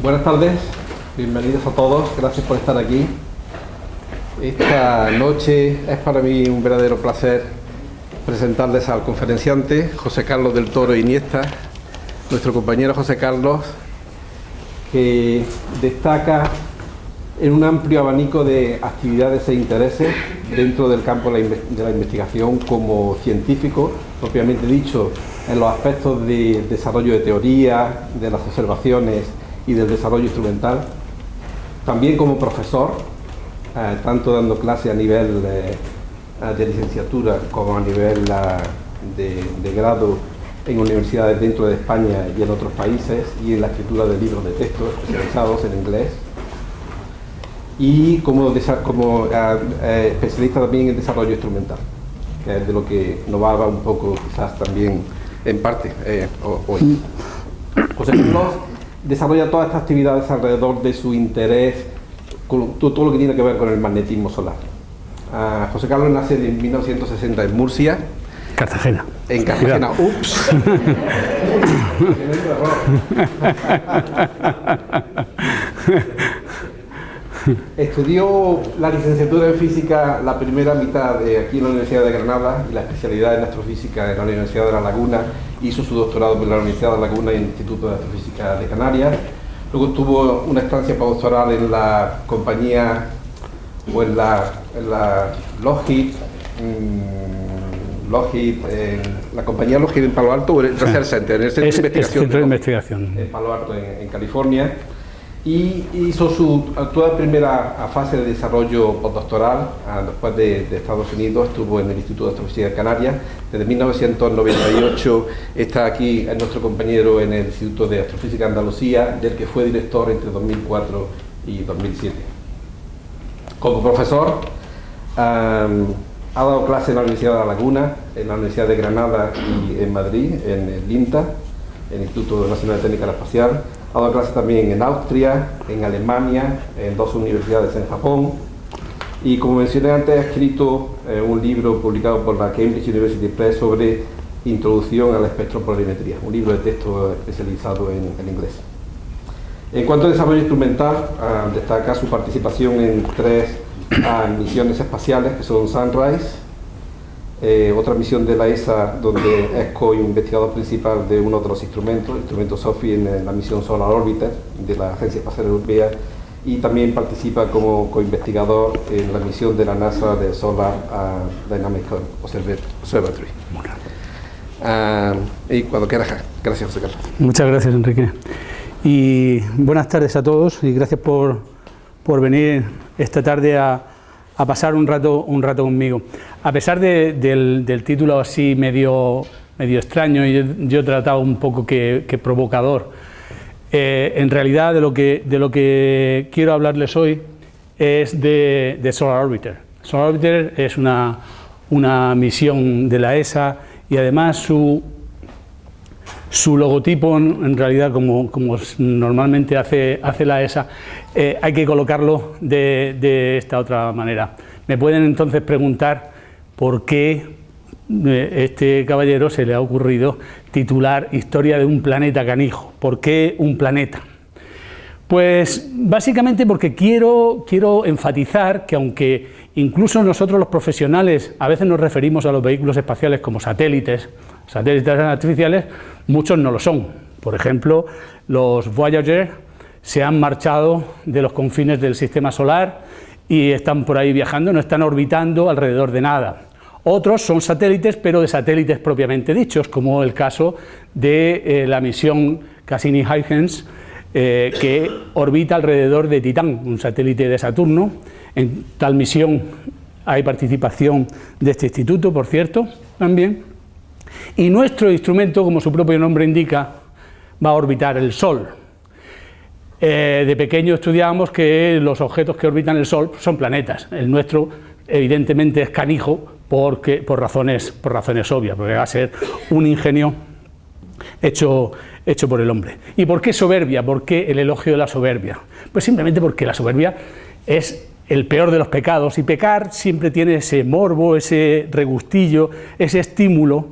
Buenas tardes, bienvenidos a todos, gracias por estar aquí. Esta noche es para mí un verdadero placer presentarles al conferenciante José Carlos del Toro Iniesta, nuestro compañero José Carlos, que destaca en un amplio abanico de actividades e intereses dentro del campo de la investigación como científico, propiamente dicho, en los aspectos de desarrollo de teoría, de las observaciones y del desarrollo instrumental, también como profesor, tanto dando clase a nivel de licenciatura como a nivel de grado en universidades dentro de España y en otros países, y en la escritura de libros de texto especializados en inglés, y como especialista también en desarrollo instrumental, que es de lo que nos va a hablar un poco quizás también en parte hoy. José Carlos desarrolla todas estas actividades alrededor de su interés con todo lo que tiene que ver con el magnetismo solar. José Carlos nace en 1960 en Murcia. Cartagena. En Cartagena. ¡Ups! Estudió la licenciatura en física la primera mitad aquí en la Universidad de Granada y la especialidad en astrofísica en la Universidad de La Laguna. Hizo su doctorado en la Universidad de La Laguna y en el Instituto de Astrofísica de Canarias. Luego tuvo una estancia postdoctoral en la compañía o en la Lockheed, la compañía Lockheed en Palo Alto, o el Research Center, en el centro de investigación en Palo Alto, en California. Y hizo toda la primera fase de desarrollo postdoctoral. Después de Estados Unidos estuvo en el Instituto de Astrofísica de Canarias. Desde 1998 está aquí nuestro compañero en el Instituto de Astrofísica de Andalucía, del que fue director entre 2004 y 2007. Como profesor ha dado clases en la Universidad de La Laguna, en la Universidad de Granada y en Madrid, en el INTA, el Instituto Nacional de Técnica Aeroespacial. Ha dado clases también en Austria, en Alemania, en 2 universidades en Japón, y como mencioné antes, ha escrito un libro publicado por la Cambridge University Press sobre introducción a la espectropolarimetría, un libro de texto especializado en inglés. En cuanto a desarrollo instrumental, destaca su participación en 3 misiones espaciales, que son Sunrise, otra misión de la ESA donde es co-investigador principal de uno de los instrumentos, el instrumento SOFI, en la misión Solar Orbiter de la Agencia Espacial Europea, y también participa como co-investigador en la misión de la NASA de Solar Dynamic Observatory. Y cuando quieras, gracias, José Carlos. Muchas gracias, Enrique. Y buenas tardes a todos y gracias por venir esta tarde a pasar un rato conmigo. A pesar del título así medio extraño, y yo he tratado un poco que provocador, en realidad de lo que quiero hablarles hoy es de Solar Orbiter. Solar Orbiter es una misión de la ESA, y además su logotipo, en realidad, como normalmente hace la ESA, hay que colocarlo de esta otra manera. Me pueden entonces preguntar por qué este caballero se le ha ocurrido titular Historia de un planeta canijo. ¿Por qué un planeta? Pues básicamente porque quiero enfatizar que, aunque incluso nosotros los profesionales a veces nos referimos a los vehículos espaciales como satélites artificiales, muchos no lo son. Por ejemplo, los Voyager se han marchado de los confines del sistema solar y están por ahí viajando, no están orbitando alrededor de nada. Otros son satélites, pero de satélites propiamente dichos, como el caso de la misión Cassini-Huygens, que orbita alrededor de Titán, un satélite de Saturno. En tal misión hay participación de este instituto, por cierto, también. Y nuestro instrumento, como su propio nombre indica, va a orbitar el Sol. De pequeño estudiábamos que los objetos que orbitan el Sol son planetas. El nuestro, evidentemente, es canijo por razones obvias, porque va a ser un ingenio hecho por el hombre. ¿Y por qué soberbia? ¿Por qué el elogio de la soberbia? Pues simplemente porque la soberbia es el peor de los pecados, y pecar siempre tiene ese morbo, ese regustillo, ese estímulo,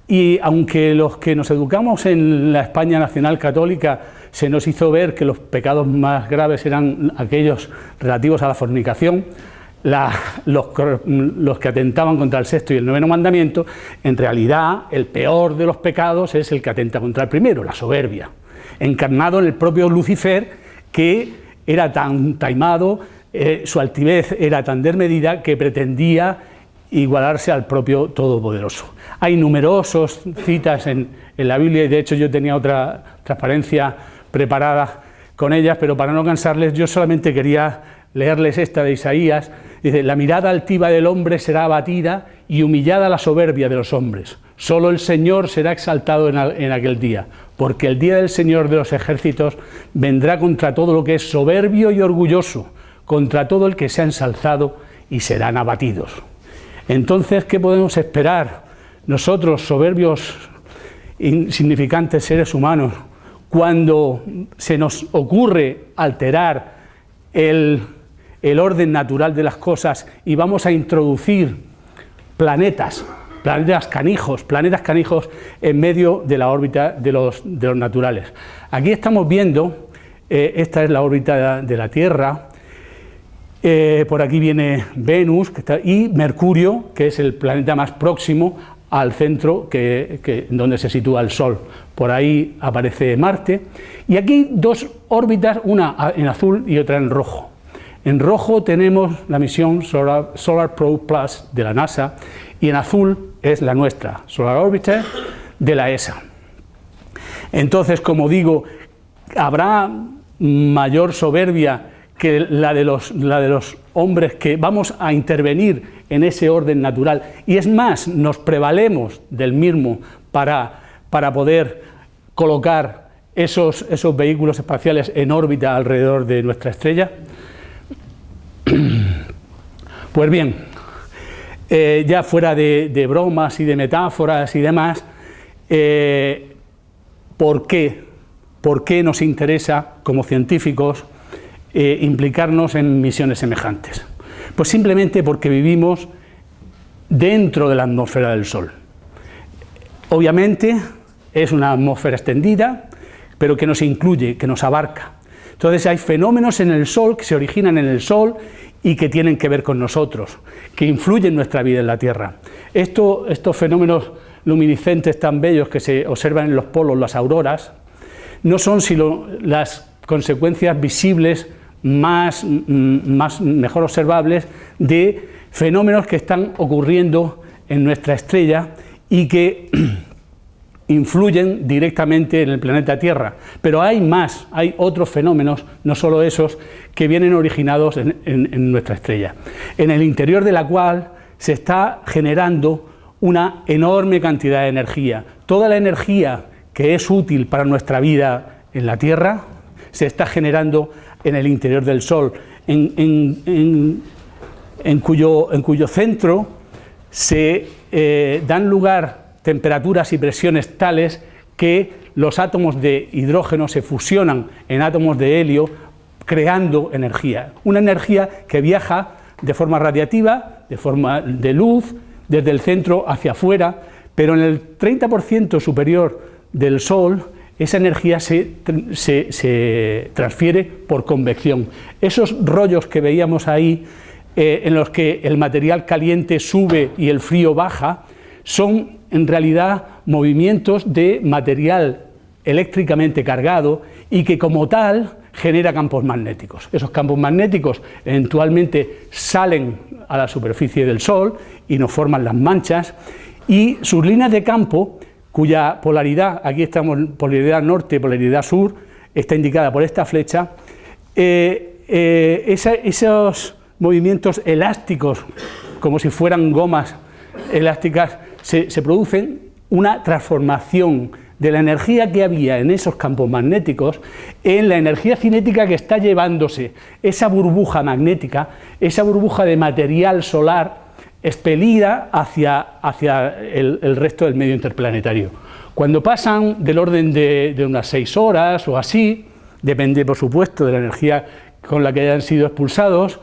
y aunque los que nos educamos en la España nacional católica se nos hizo ver que los pecados más graves eran aquellos relativos a la fornicación, los que atentaban contra el sexto y el noveno mandamiento. En realidad, el peor de los pecados es el que atenta contra el primero, la soberbia, encarnado en el propio Lucifer, que era tan taimado, su altivez era tan desmedida que pretendía igualarse al propio Todopoderoso. Hay numerosas citas en la Biblia, y de hecho yo tenía otra transparencia preparada con ellas, pero para no cansarles yo solamente quería leerles esta de Isaías. Dice: la mirada altiva del hombre será abatida y humillada la soberbia de los hombres. Solo el Señor será exaltado en aquel día, porque el día del Señor de los ejércitos vendrá contra todo lo que es soberbio y orgulloso, contra todo el que se ha ensalzado, y serán abatidos. Entonces, ¿qué podemos esperar nosotros, soberbios, insignificantes seres humanos, cuando se nos ocurre alterar el orden natural de las cosas y vamos a introducir planetas canijos en medio de la órbita de los naturales? Aquí estamos viendo, esta es la órbita de la Tierra, por aquí viene Venus y Mercurio, que es el planeta más próximo al centro donde se sitúa el Sol. Por ahí aparece Marte, y aquí dos órbitas, una en azul y otra en rojo. En rojo tenemos la misión Solar Probe Plus de la NASA, y en azul es la nuestra, Solar Orbiter de la ESA. Entonces, como digo, habrá mayor soberbia que la de los hombres que vamos a intervenir en ese orden natural, y es más, nos prevalemos del mismo para poder colocar esos vehículos espaciales en órbita alrededor de nuestra estrella. Pues bien, ya fuera de bromas y de metáforas y demás, ¿por qué nos interesa como científicos implicarnos en misiones semejantes? Pues simplemente porque vivimos dentro de la atmósfera del Sol. Obviamente es una atmósfera extendida, pero que nos incluye, que nos abarca. Entonces hay fenómenos en el Sol que se originan en el Sol y que tienen que ver con nosotros, que influyen en nuestra vida en la Tierra. Estos fenómenos luminiscentes tan bellos que se observan en los polos, las auroras, no son sino las consecuencias visibles mejor observables de fenómenos que están ocurriendo en nuestra estrella y que influyen directamente en el planeta Tierra. Pero hay más, hay otros fenómenos, no solo esos, que vienen originados en nuestra estrella, en el interior de la cual se está generando una enorme cantidad de energía. Toda la energía que es útil para nuestra vida en la Tierra se está generando en el interior del Sol, en cuyo centro se dan lugar temperaturas y presiones tales que los átomos de hidrógeno se fusionan en átomos de helio, creando energía. Una energía que viaja de forma radiativa, de forma de luz, desde el centro hacia afuera, pero en el 30% superior del Sol esa energía se transfiere por convección. Esos rollos que veíamos ahí, en los que el material caliente sube y el frío baja, son en realidad movimientos de material eléctricamente cargado y que como tal genera campos magnéticos. Esos campos magnéticos eventualmente salen a la superficie del Sol y nos forman las manchas, y sus líneas de campo, cuya polaridad, aquí estamos en polaridad norte, polaridad sur, está indicada por esta flecha, esos movimientos elásticos, como si fueran gomas elásticas, se producen una transformación de la energía que había en esos campos magnéticos en la energía cinética que está llevándose esa burbuja magnética, esa burbuja de material solar expelida hacia el resto del medio interplanetario. Cuando pasan del orden de unas 6 horas o así, depende por supuesto de la energía con la que hayan sido expulsados,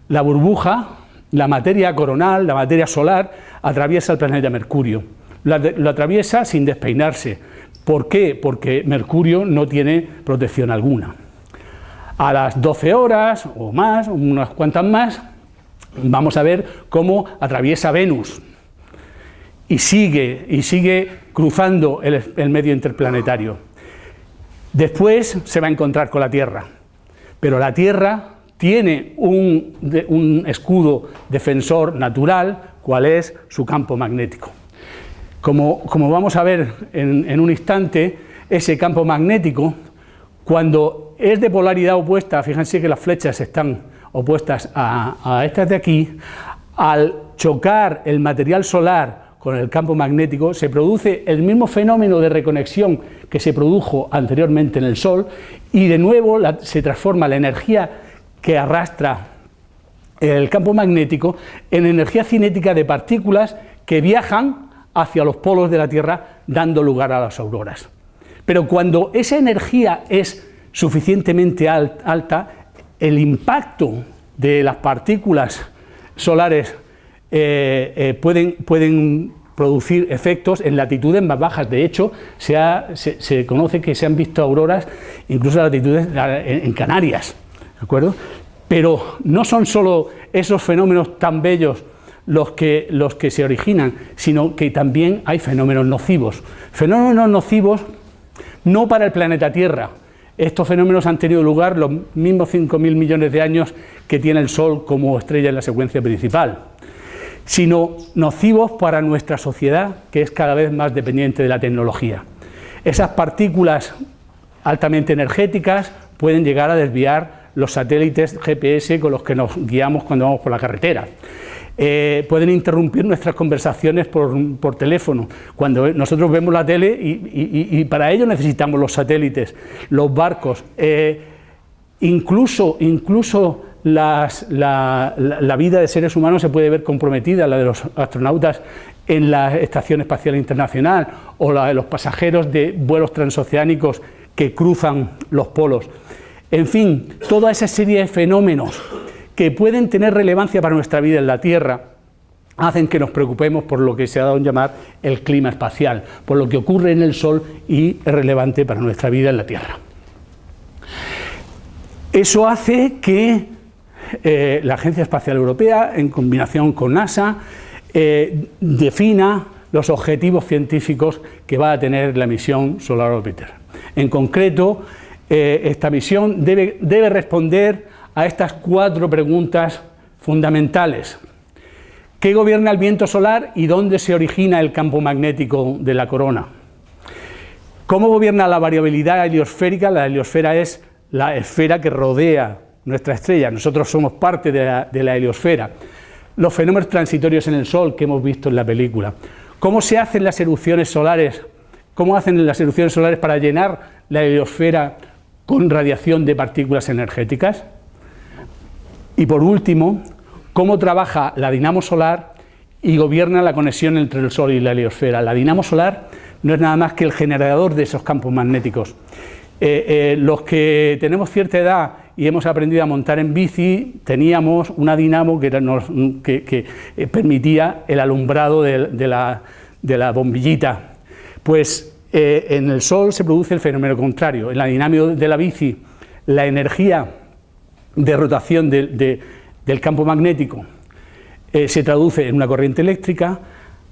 la burbuja, la materia coronal, la materia solar, atraviesa el planeta Mercurio. Lo atraviesa sin despeinarse, ¿Por qué? Porque Mercurio no tiene protección alguna. A las 12 horas o más, unas cuantas más, vamos a ver cómo atraviesa Venus y sigue cruzando el medio interplanetario. Después se va a encontrar con la Tierra, pero la Tierra tiene un escudo defensor natural, ¿cuál es? Su campo magnético. Como vamos a ver en un instante, ese campo magnético, cuando es de polaridad opuesta, fíjense que las flechas están opuestas a estas de aquí, al chocar el material solar con el campo magnético, se produce el mismo fenómeno de reconexión que se produjo anteriormente en el Sol, y de nuevo se transforma la energía que arrastra el campo magnético en energía cinética de partículas que viajan hacia los polos de la Tierra, dando lugar a las auroras. Pero cuando esa energía es suficientemente alta, el impacto de las partículas solares pueden producir efectos en latitudes más bajas. De hecho, se conoce que se han visto auroras incluso a latitudes en Canarias, ¿de acuerdo? Pero no son solo esos fenómenos tan bellos los que se originan, sino que también hay fenómenos nocivos. Fenómenos nocivos no para el planeta Tierra. Estos fenómenos han tenido lugar los mismos 5.000 millones de años que tiene el Sol como estrella en la secuencia principal, sino nocivos para nuestra sociedad, que es cada vez más dependiente de la tecnología. Esas partículas altamente energéticas pueden llegar a desviar los satélites GPS con los que nos guiamos cuando vamos por la carretera. Pueden interrumpir nuestras conversaciones por teléfono, cuando nosotros vemos la tele y para ello necesitamos los satélites, los barcos, incluso la vida de seres humanos se puede ver comprometida, la de los astronautas en la Estación Espacial Internacional o la de los pasajeros de vuelos transoceánicos que cruzan los polos. En fin, toda esa serie de fenómenos que pueden tener relevancia para nuestra vida en la Tierra hacen que nos preocupemos por lo que se ha dado en llamar el clima espacial, por lo que ocurre en el Sol y es relevante para nuestra vida en la Tierra. Eso hace que la Agencia Espacial Europea, en combinación con NASA, defina los objetivos científicos que va a tener la misión Solar Orbiter. En concreto, esta misión debe responder a estas 4 preguntas fundamentales. ¿Qué gobierna el viento solar y dónde se origina el campo magnético de la corona? ¿Cómo gobierna la variabilidad heliosférica? La heliosfera es la esfera que rodea nuestra estrella. Nosotros somos parte de la heliosfera. Los fenómenos transitorios en el Sol que hemos visto en la película. ¿Cómo se hacen las erupciones solares? ¿Cómo hacen las erupciones solares para llenar la heliosfera con radiación de partículas energéticas? Y por último, ¿cómo trabaja la dinamo solar y gobierna la conexión entre el Sol y la heliosfera? La dinamo solar no es nada más que el generador de esos campos magnéticos. Los que tenemos cierta edad y hemos aprendido a montar en bici, teníamos una dinamo que permitía el alumbrado de la bombillita. Pues en el Sol se produce el fenómeno contrario. En la dinámica de la bici, la energía de rotación del campo magnético se traduce en una corriente eléctrica.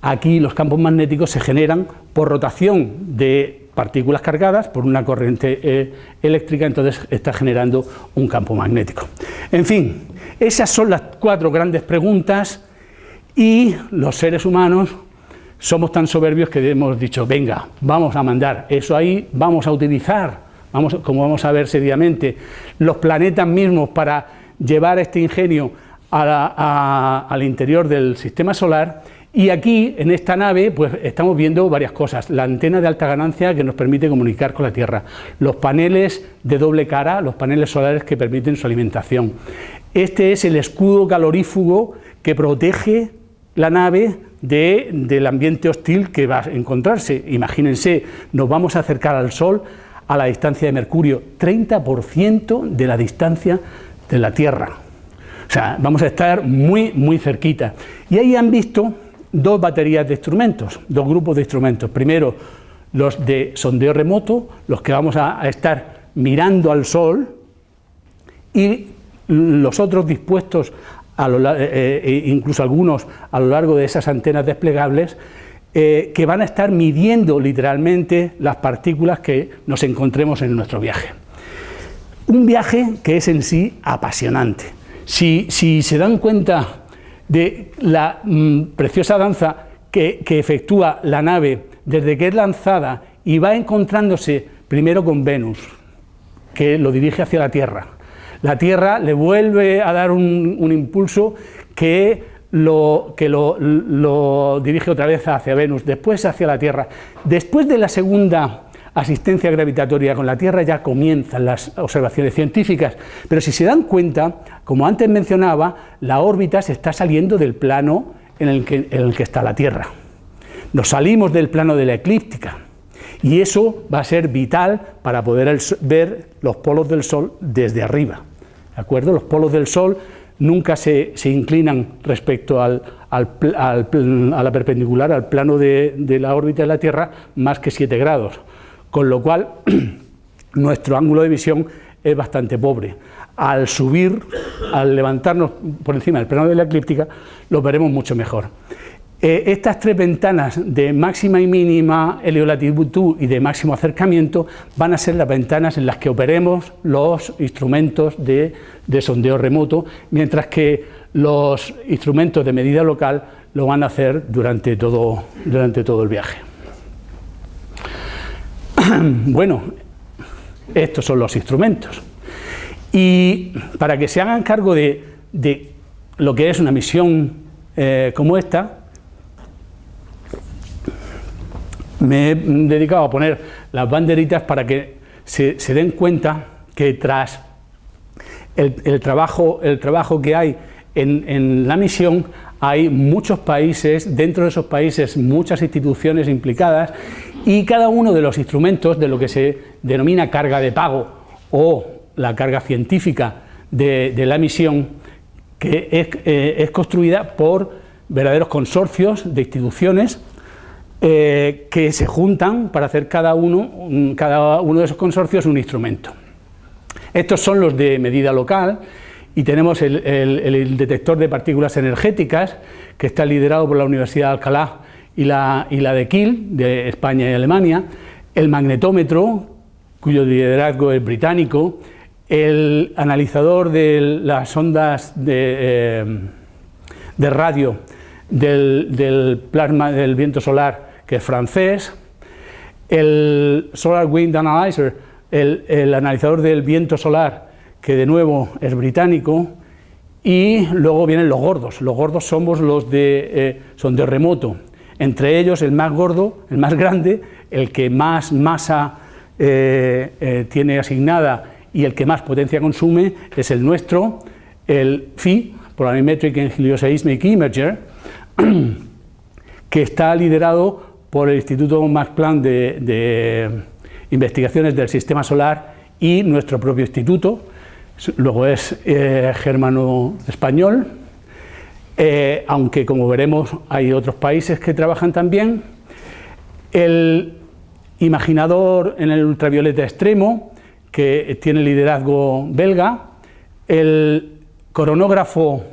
Aquí los campos magnéticos se generan por rotación de partículas cargadas por una corriente eléctrica, entonces está generando un campo magnético. En fin, esas son las 4 grandes preguntas y los seres humanos somos tan soberbios que hemos dicho, venga, vamos a mandar eso ahí, vamos a utilizar, como vamos a ver seriamente, los planetas mismos para llevar este ingenio al interior del sistema solar. Y aquí, en esta nave, pues estamos viendo varias cosas. La antena de alta ganancia que nos permite comunicar con la Tierra, los paneles de doble cara, los paneles solares que permiten su alimentación. Este es el escudo calorífugo que protege la nave del ambiente hostil que va a encontrarse. Imagínense, nos vamos a acercar al Sol a la distancia de Mercurio, 30% de la distancia de la Tierra. O sea, vamos a estar muy, muy cerquita. Y ahí han visto 2 baterías de instrumentos, 2 grupos de instrumentos. Primero, los de sondeo remoto, los que vamos a estar mirando al Sol, y los otros dispuestos, incluso algunos a lo largo de esas antenas desplegables, que van a estar midiendo literalmente las partículas que nos encontremos en nuestro viaje. Un viaje que es en sí apasionante. Si se dan cuenta de la preciosa danza que efectúa la nave desde que es lanzada y va encontrándose primero con Venus, que lo dirige hacia la Tierra. La Tierra le vuelve a dar un impulso que lo dirige otra vez hacia Venus, después hacia la Tierra. Después de la segunda asistencia gravitatoria con la Tierra ya comienzan las observaciones científicas, pero si se dan cuenta, como antes mencionaba, la órbita se está saliendo del plano en el que está la Tierra. Nos salimos del plano de la eclíptica y eso va a ser vital para poder ver los polos del Sol desde arriba. ¿De acuerdo? Los polos del Sol nunca se inclinan respecto a la perpendicular, al plano de la órbita de la Tierra, más que 7 grados. Con lo cual, nuestro ángulo de visión es bastante pobre. Al subir, al levantarnos por encima del plano de la eclíptica, lo veremos mucho mejor. Estas 3 ventanas de máxima y mínima heliolatitud y de máximo acercamiento van a ser las ventanas en las que operemos los instrumentos de sondeo remoto, mientras que los instrumentos de medida local lo van a hacer durante todo el viaje. Bueno, estos son los instrumentos. Y para que se hagan cargo de lo que es una misión como esta, me he dedicado a poner las banderitas para que se den cuenta que tras el trabajo que hay en la misión, hay muchos países, dentro de esos países muchas instituciones implicadas, y cada uno de los instrumentos de lo que se denomina carga de pago o la carga científica de la misión, que es construida por verdaderos consorcios de instituciones que se juntan para hacer cada uno de esos consorcios un instrumento. Estos son los de medida local, y tenemos el detector de partículas energéticas, que está liderado por la Universidad de Alcalá y la de Kiel, de España y Alemania, el magnetómetro, cuyo liderazgo es británico, el analizador de las ondas de radio del plasma del viento solar, que es francés, el Solar Wind Analyzer, el analizador del viento solar, que de nuevo es británico, y luego vienen los gordos. Los gordos somos los de sondeo remoto. Entre ellos, el más gordo, el más grande, el que más masa tiene asignada y el que más potencia consume, es el nuestro, el PHI, Polarimetric and Helioseismic Imager, que está liderado por el Instituto Max Planck de Investigaciones del Sistema Solar y nuestro propio instituto. Luego es germano-español, aunque como veremos hay otros países que trabajan también. El imaginador en el ultravioleta extremo, que tiene liderazgo belga, el coronógrafo,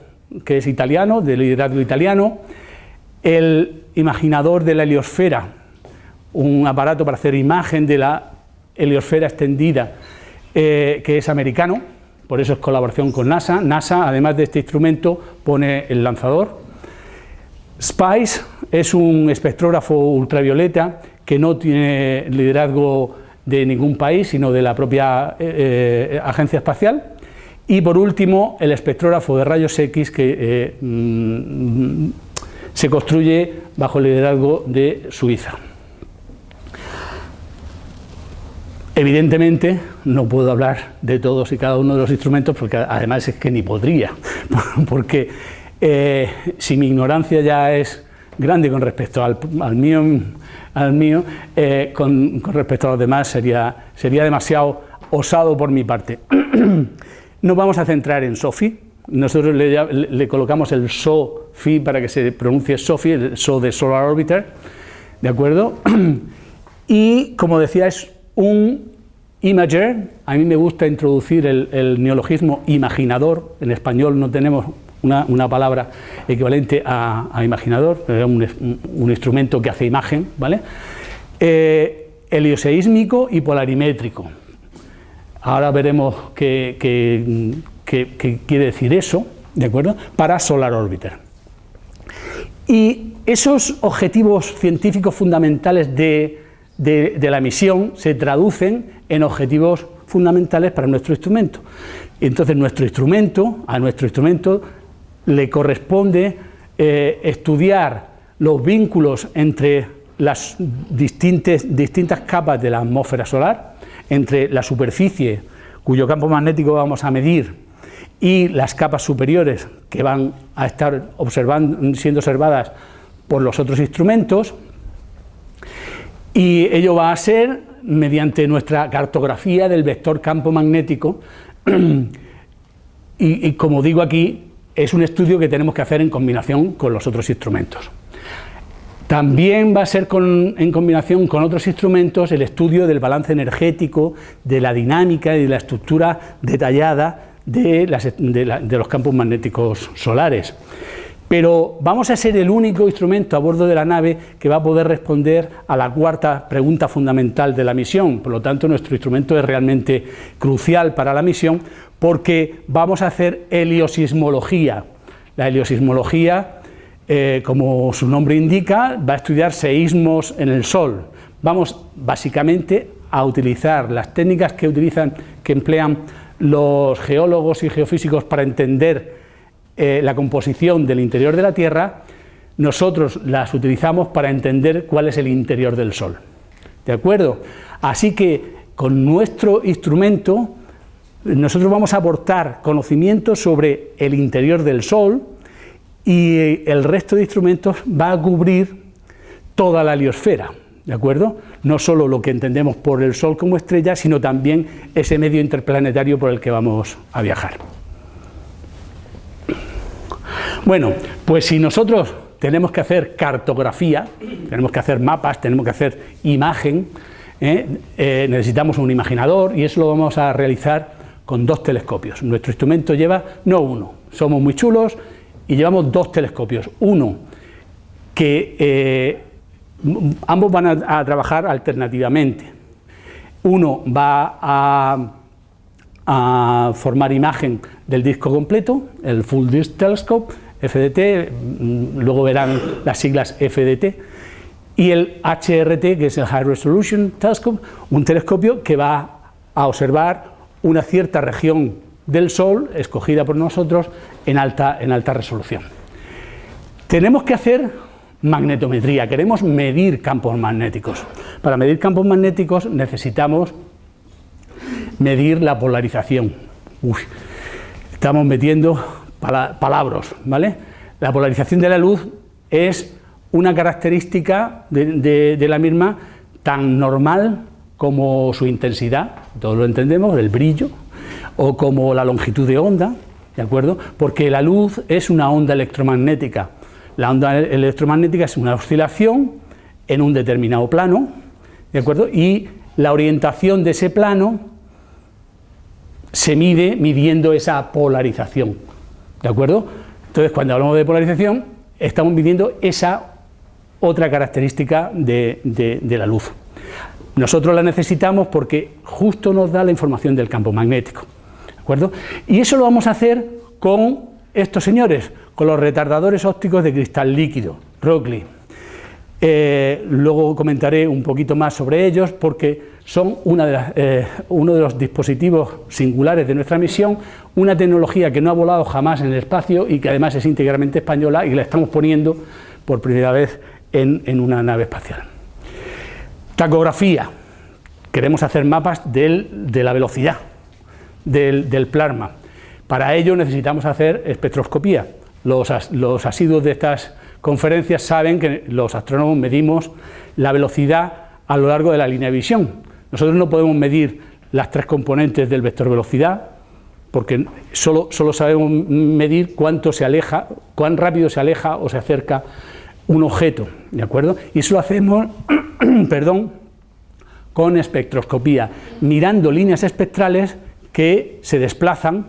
que es italiano, de liderazgo italiano, el imaginador de la heliosfera, un aparato para hacer imagen de la heliosfera extendida, que es americano, por eso es colaboración con NASA. NASA, además de este instrumento, pone el lanzador. SPICE es un espectrógrafo ultravioleta que no tiene liderazgo de ningún país, sino de la propia agencia espacial. Y por último, el espectrógrafo de rayos X, que se construye bajo el liderazgo de Suiza. Evidentemente no puedo hablar de todos y cada uno de los instrumentos, porque además es que ni podría, porque si mi ignorancia ya es grande con respecto al mío, con respecto a los demás sería demasiado osado por mi parte. Nos vamos a centrar en SOFI. Nosotros le colocamos el SOFI para que se pronuncie SOFI, el SO de Solar Orbiter, ¿de acuerdo? y, como decía, es un imager. A mí me gusta introducir el neologismo imaginador. En español no tenemos una palabra equivalente a imaginador, es un instrumento que hace imagen, ¿vale? Helioseísmico y polarimétrico. Ahora veremos qué quiere decir eso, ¿de acuerdo? Para Solar Orbiter. Y esos objetivos científicos fundamentales de la misión se traducen en objetivos fundamentales para nuestro instrumento. Entonces, a nuestro instrumento le corresponde estudiar los vínculos entre las distintas capas de la atmósfera solar, entre la superficie, cuyo campo magnético vamos a medir, y las capas superiores que van a estar siendo observadas por los otros instrumentos, y ello va a ser mediante nuestra cartografía del vector campo magnético, y como digo aquí, es un estudio que tenemos que hacer en combinación con los otros instrumentos. También va a ser en combinación con otros instrumentos el estudio del balance energético, de la dinámica y de la estructura detallada de los campos magnéticos solares. Pero vamos a ser el único instrumento a bordo de la nave que va a poder responder a la cuarta pregunta fundamental de la misión. Por lo tanto, nuestro instrumento es realmente crucial para la misión, porque vamos a hacer heliosismología. La heliosismología, como su nombre indica, va a estudiar seísmos en el Sol. Vamos básicamente a utilizar las técnicas que emplean los geólogos y geofísicos para entender la composición del interior de la Tierra. Nosotros las utilizamos para entender cuál es el interior del Sol. ¿De acuerdo? Así que con nuestro instrumento nosotros vamos a aportar conocimientos sobre el interior del Sol, y el resto de instrumentos va a cubrir toda la heliosfera, ¿de acuerdo? No solo lo que entendemos por el Sol como estrella, sino también ese medio interplanetario por el que vamos a viajar. Bueno, pues si nosotros tenemos que hacer cartografía, tenemos que hacer mapas, tenemos que hacer imagen, necesitamos un imaginador, y eso lo vamos a realizar con 2 telescopios. Nuestro instrumento lleva, no uno, somos muy chulos, y llevamos 2 telescopios. Uno que ambos van a trabajar alternativamente. Uno va a formar imagen del disco completo, el Full Disk Telescope, FDT, luego verán las siglas FDT, y el HRT, que es el High Resolution Telescope, un telescopio que va a observar una cierta región del Sol, escogida por nosotros, en alta resolución. Tenemos que hacer magnetometría, queremos medir campos magnéticos. Para medir campos magnéticos necesitamos medir la polarización. Estamos metiendo palabras, ¿vale? La polarización de la luz es una característica de la misma tan normal como su intensidad, todos lo entendemos, el brillo, o como la longitud de onda, ¿de acuerdo? Porque la luz es una onda electromagnética. La onda electromagnética es una oscilación en un determinado plano, ¿de acuerdo? Y la orientación de ese plano se mide midiendo esa polarización, ¿de acuerdo? Entonces, cuando hablamos de polarización, estamos midiendo esa otra característica de la luz. Nosotros la necesitamos porque justo nos da la información del campo magnético, ¿de acuerdo? Y eso lo vamos a hacer con estos señores, con los retardadores ópticos de cristal líquido, Rockley. Luego comentaré un poquito más sobre ellos, porque son uno de los dispositivos singulares de nuestra misión, una tecnología que no ha volado jamás en el espacio y que además es íntegramente española, y la estamos poniendo por primera vez en una nave espacial. Tacografía. Queremos hacer mapas de la velocidad del plasma. Para ello necesitamos hacer espectroscopía. Los asiduos de estas conferencias saben que los astrónomos medimos la velocidad a lo largo de la línea de visión. Nosotros no podemos medir las 3 componentes del vector velocidad, porque solo sabemos medir cuánto se aleja, cuán rápido se aleja o se acerca un objeto, ¿de acuerdo? Y eso lo hacemos, perdón, con espectroscopía, mirando líneas espectrales que se desplazan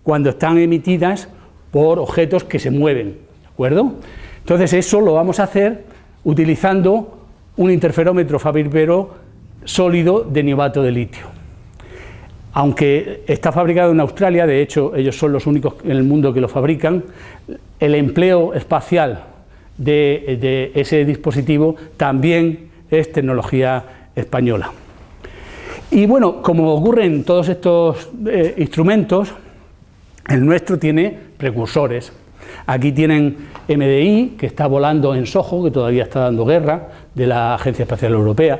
cuando están emitidas por objetos que se mueven, ¿de acuerdo? Entonces eso lo vamos a hacer utilizando un interferómetro Fabry-Perot sólido de niobate de litio. Aunque está fabricado en Australia, de hecho ellos son los únicos en el mundo que lo fabrican, el empleo espacial de ese dispositivo también es tecnología española. Y bueno, como ocurre en todos estos instrumentos, el nuestro tiene precursores. Aquí tienen MDI, que está volando en SOHO, que todavía está dando guerra, de la Agencia Espacial Europea.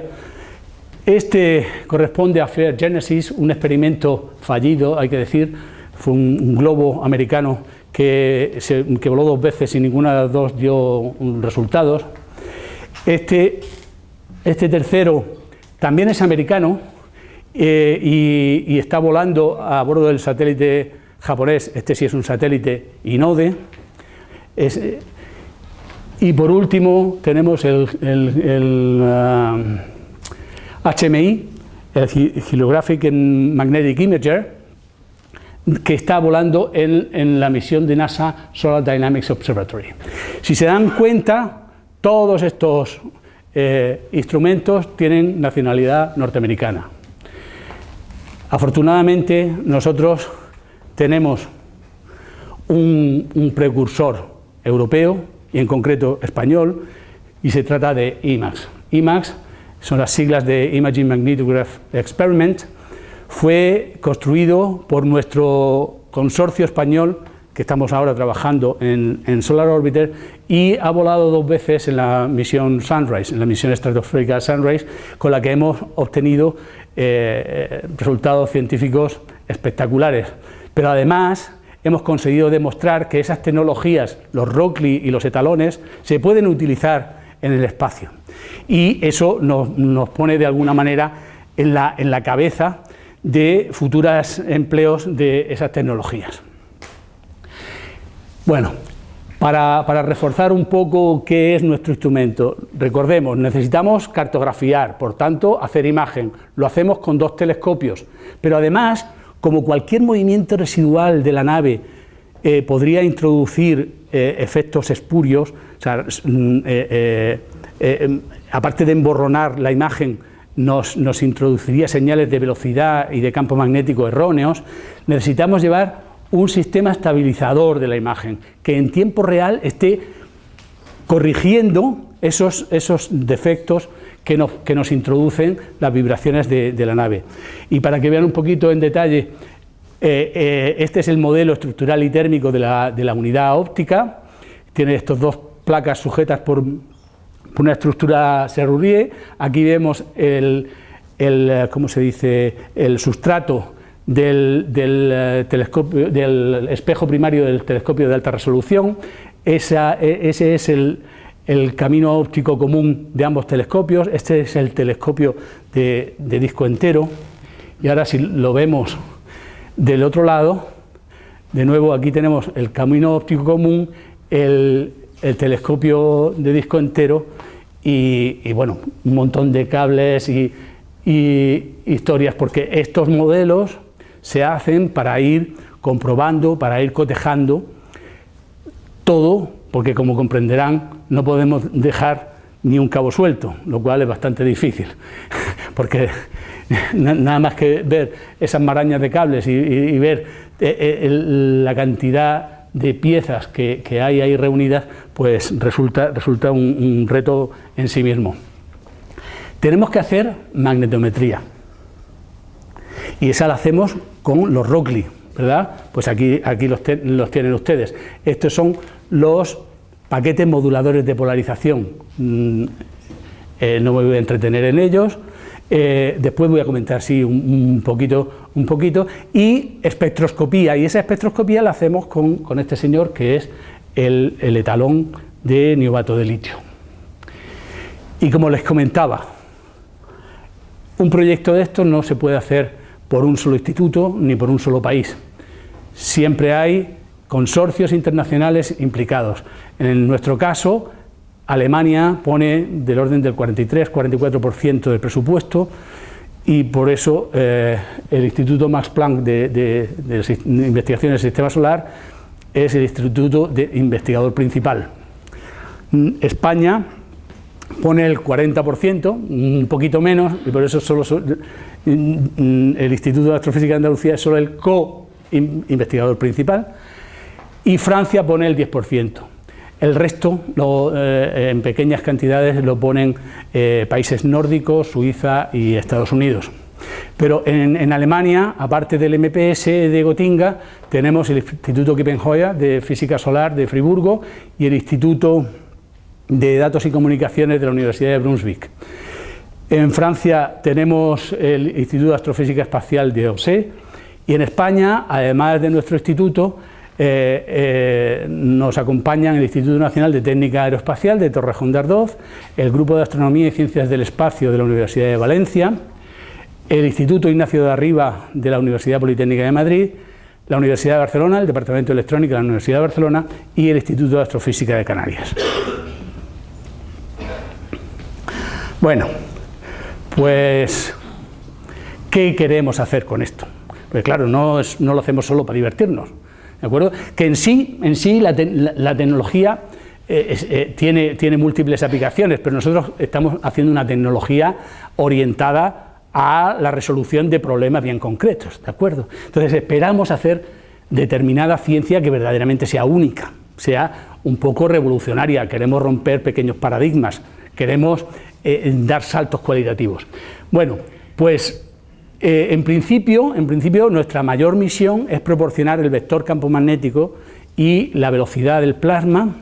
Este corresponde a Flare Genesis, un experimento fallido, hay que decir. Fue un globo americano que voló 2 veces y ninguna de las 2 dio resultados. Este tercero también es americano y está volando a bordo del satélite japonés. Este sí es un satélite Hinode. Y por último tenemos el HMI, el Heliographic Magnetic Imager, que está volando en la misión de NASA Solar Dynamics Observatory. Si se dan cuenta, todos estos instrumentos tienen nacionalidad norteamericana. Afortunadamente, nosotros tenemos un precursor europeo, y en concreto español, y se trata de IMAX. IMAX son las siglas de Imaging Magnetograph Experiment. Fue construido por nuestro consorcio español, que estamos ahora trabajando en Solar Orbiter, y ha volado 2 veces en la misión Sunrise, en la misión estratosférica Sunrise, con la que hemos obtenido resultados científicos espectaculares. Pero además hemos conseguido demostrar que esas tecnologías, los Rockley y los etalones, se pueden utilizar en el espacio. Y eso nos pone de alguna manera en la cabeza de futuros empleos de esas tecnologías. Bueno, para reforzar un poco qué es nuestro instrumento, recordemos, necesitamos cartografiar, por tanto, hacer imagen. Lo hacemos con 2 telescopios, pero además, como cualquier movimiento residual de la nave podría introducir efectos espurios, o sea, aparte de emborronar la imagen, nos introduciría señales de velocidad y de campo magnético erróneos, necesitamos llevar un sistema estabilizador de la imagen, que en tiempo real esté corrigiendo esos defectos que nos introducen las vibraciones de la nave. Y para que vean un poquito en detalle, este es el modelo estructural y térmico de la unidad óptica. Tiene estas 2 placas sujetas por una estructura Serrurier. Aquí vemos ¿cómo se dice?, el sustrato del telescopio, del espejo primario del telescopio de alta resolución. Ese es el camino óptico común de ambos telescopios. Este es el telescopio de disco entero. Y ahora, si lo vemos del otro lado, de nuevo aquí tenemos el camino óptico común, el telescopio de disco entero y bueno, un montón de cables y historias, porque estos modelos se hacen para ir comprobando, para ir cotejando todo, porque como comprenderán no podemos dejar ni un cabo suelto, lo cual es bastante difícil, porque nada más que ver esas marañas de cables y ver la cantidad de piezas que hay ahí reunidas, pues resulta un reto en sí mismo. Tenemos que hacer magnetometría, y esa la hacemos con los Rockley, ¿verdad? Pues aquí los tienen ustedes. Estos son los paquetes moduladores de polarización. No me voy a entretener en ellos. Después voy a comentar, sí, un poquito. Y espectroscopía, y esa espectroscopía la hacemos con este señor, que es el etalón de niobate de litio. Y como les comentaba, un proyecto de estos no se puede hacer por un solo instituto ni por un solo país. Siempre hay consorcios internacionales implicados. En nuestro caso, Alemania pone del orden del 43-44% del presupuesto, y por eso el Instituto Max Planck de Investigación del Sistema Solar es el instituto de investigador principal. España pone el 40%, un poquito menos, y por eso solo el Instituto de Astrofísica de Andalucía es solo el co-investigador principal, y Francia pone el 10%. El resto, en pequeñas cantidades, lo ponen países nórdicos, Suiza y Estados Unidos. Pero en Alemania, aparte del MPS de Gotinga, tenemos el Instituto Kiepenheuer de Física Solar de Friburgo y el Instituto de Datos y Comunicaciones de la Universidad de Brunswick. En Francia tenemos el Instituto de Astrofísica Espacial de Auxerre, y en España, además de nuestro instituto, nos acompañan el Instituto Nacional de Técnica Aeroespacial de Torrejón de Ardoz, el Grupo de Astronomía y Ciencias del Espacio de la Universidad de Valencia, el Instituto Ignacio de Arriba de la Universidad Politécnica de Madrid, la Universidad de Barcelona, el Departamento de Electrónica de la Universidad de Barcelona y el Instituto de Astrofísica de Canarias. Bueno, pues, ¿qué queremos hacer con esto? Pues claro, no lo hacemos solo para divertirnos, ¿de acuerdo? Que en sí la tecnología tiene múltiples aplicaciones, pero nosotros estamos haciendo una tecnología orientada a la resolución de problemas bien concretos, ¿de acuerdo? Entonces esperamos hacer determinada ciencia que verdaderamente sea única, sea un poco revolucionaria, queremos romper pequeños paradigmas, queremos dar saltos cualitativos. Bueno, pues en principio nuestra mayor misión es proporcionar el vector campo magnético y la velocidad del plasma